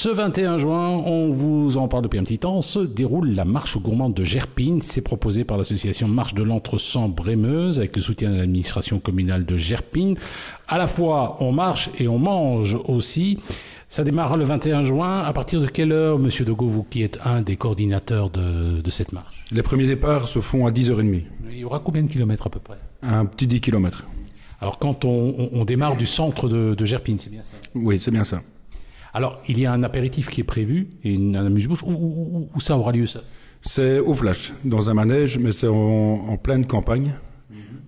Ce 21 juin, on vous en parle depuis un petit temps, se déroule la marche gourmande de Gerpine. C'est proposé par l'association Marche de l'Entre-Sambre-et-Meuse avec le soutien de l'administration communale de Gerpine. À la fois, on marche et on mange aussi. Ça démarre le 21 juin. À partir de quelle heure, Monsieur Dogo, vous qui êtes un des coordinateurs de cette marche? Les premiers départs se font à 10h30. Il y aura combien de kilomètres à peu près? Un petit 10 km. Alors quand on démarre du centre de Gerpine, c'est bien ça? Oui, c'est bien ça. Alors, il y a un apéritif qui est prévu, et un amuse-bouche. Où ça aura lieu, ça? C'est au Flash, dans un manège, mais c'est en pleine campagne.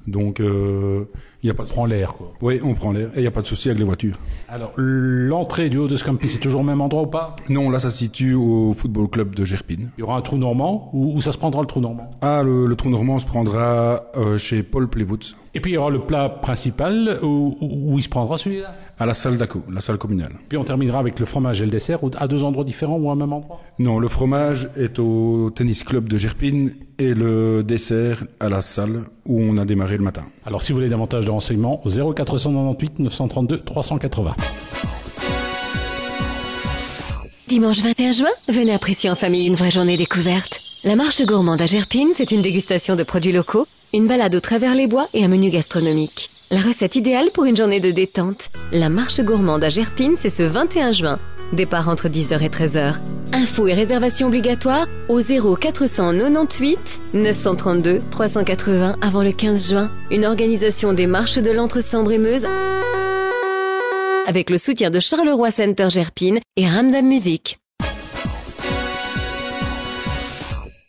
Donc, il n'y a pas de... On prend l'air, quoi. Oui, on prend l'air, et il n'y a pas de souci avec les voitures. Alors, l'entrée du Haut-de-Scampi, c'est toujours au même endroit ou pas? Non, là, ça se situe au football club de Gerpine. Il y aura un trou normand, où ça se prendra le trou normand? Ah, le trou normand se prendra chez Paul Plévoutz. Et puis, il y aura le plat principal, où il se prendra celui-là? À la salle d'Aco, la salle communale. Puis on terminera avec le fromage et le dessert, à deux endroits différents ou à un même endroit? Non, le fromage est au tennis club de Gerpine et le dessert à la salle où on a démarré le matin. Alors si vous voulez davantage de renseignements, 0498 932 380. Dimanche 21 juin, venez apprécier en famille une vraie journée découverte. La marche gourmande à Gerpine, c'est une dégustation de produits locaux, une balade au travers les bois et un menu gastronomique. La recette idéale pour une journée de détente. La marche gourmande à Gerpine, c'est ce 21 juin. Départ entre 10h et 13h. Infos et réservations obligatoires au 0498 932 380 avant le 15 juin. Une organisation des marches de l'Entre-Sambre-et-Meuse avec le soutien de Charleroi Center Gerpine et Ramdam Musique.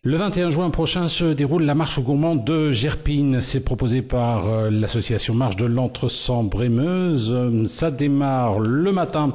Le 21 juin prochain se déroule la marche gourmande de Gerpine. C'est proposé par l'association Marche de l'Entre-Sambre-et-Meuse. Ça démarre le matin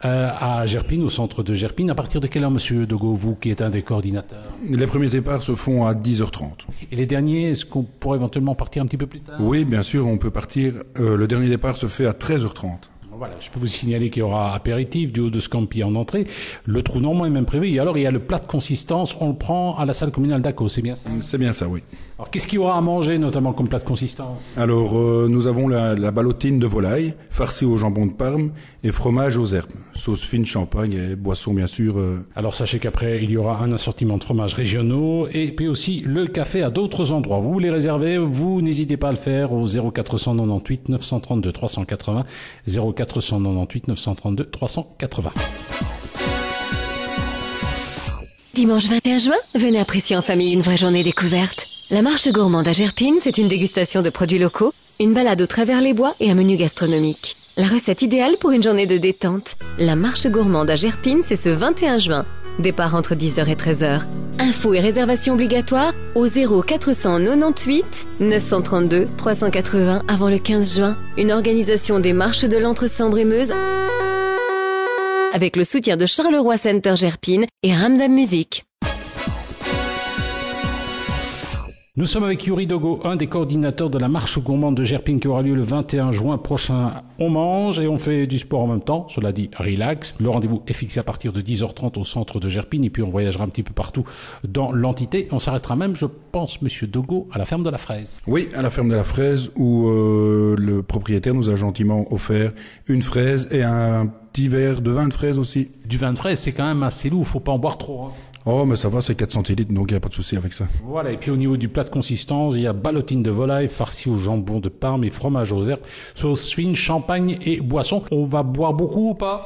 à Gerpine, au centre de Gerpine. À partir de quelle heure, Monsieur Dogo, vous qui êtes un des coordinateurs? Les premiers départs se font à 10h30. Et les derniers, est-ce qu'on pourrait éventuellement partir un petit peu plus tard? Oui, bien sûr, on peut partir. Le dernier départ se fait à 13h30. Voilà, je peux vous signaler qu'il y aura apéritif du Haut-de-Scampi en entrée. Le trou normand est même prévu. Et alors, il y a le plat de consistance. On le prend à la salle communale d'Aco, c'est bien ça? C'est bien ça, oui. Alors, qu'est-ce qu'il y aura à manger, notamment comme plat de consistance? Alors, nous avons la ballotine de volaille, farcie au jambon de Parme et fromage aux herbes. Sauce fine, champagne et boisson, bien sûr. Alors, sachez qu'après, il y aura un assortiment de fromages régionaux et puis aussi le café à d'autres endroits. Vous les réservez, vous n'hésitez pas à le faire au 0498 932 380, 0498 932 380. Dimanche 21 juin, venez apprécier en famille une vraie journée découverte. La marche gourmande à Gerpine, c'est une dégustation de produits locaux, une balade au travers les bois et un menu gastronomique. La recette idéale pour une journée de détente. La marche gourmande à Gerpine, c'est ce 21 juin. Départ entre 10h et 13h. Infos et réservations obligatoires au 0498 932 380 avant le 15 juin. Une organisation des marches de l'Entre-Sambre-et-Meuse avec le soutien de Charleroi Center Gerpine et Ramdam Musique. Nous sommes avec Yuri Dogo, un des coordinateurs de la marche gourmande de Gerpine qui aura lieu le 21 juin prochain. On mange et on fait du sport en même temps, cela dit relax. Le rendez-vous est fixé à partir de 10h30 au centre de Gerpine et puis on voyagera un petit peu partout dans l'entité. On s'arrêtera même, je pense, Monsieur Dogo, à la ferme de la Fraise. Oui, à la ferme de la Fraise où le propriétaire nous a gentiment offert une fraise et un petit verre de vin de fraise aussi. Du vin de fraise, c'est quand même assez lourd, faut pas en boire trop, hein. Oh, mais ça va, c'est 4 centilitres, donc il n'y a pas de souci avec ça. Voilà, et puis au niveau du plat de consistance, il y a ballotine de volaille, farcie au jambon de Parme et fromage aux herbes, sauce fine, champagne et boisson. On va boire beaucoup ou pas?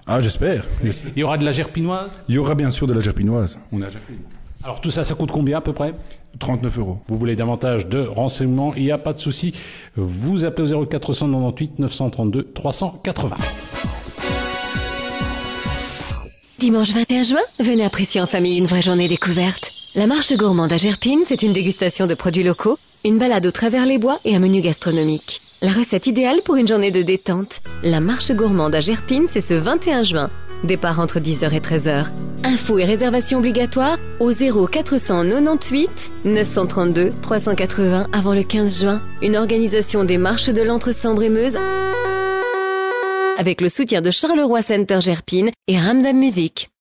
Ah, j'espère. Il y aura de la gerpinoise? Il y aura bien sûr de la gerpinoise. On est à Gerpine. Alors tout ça, ça coûte combien à peu près? 39 €. Vous voulez davantage de renseignements? Il n'y a pas de souci. Vous appelez au 0498 932 380. Dimanche 21 juin, venez apprécier en famille une vraie journée découverte. La marche gourmande à Gerpine, c'est une dégustation de produits locaux, une balade au travers les bois et un menu gastronomique. La recette idéale pour une journée de détente. La marche gourmande à Gerpine, c'est ce 21 juin. Départ entre 10h et 13h. Infos et réservations obligatoires au 0498 932 380 avant le 15 juin. Une organisation des marches de l'Entre-Sambre-et-Meuse avec le soutien de Charleroi Center Gerpine et Ramdam Musique.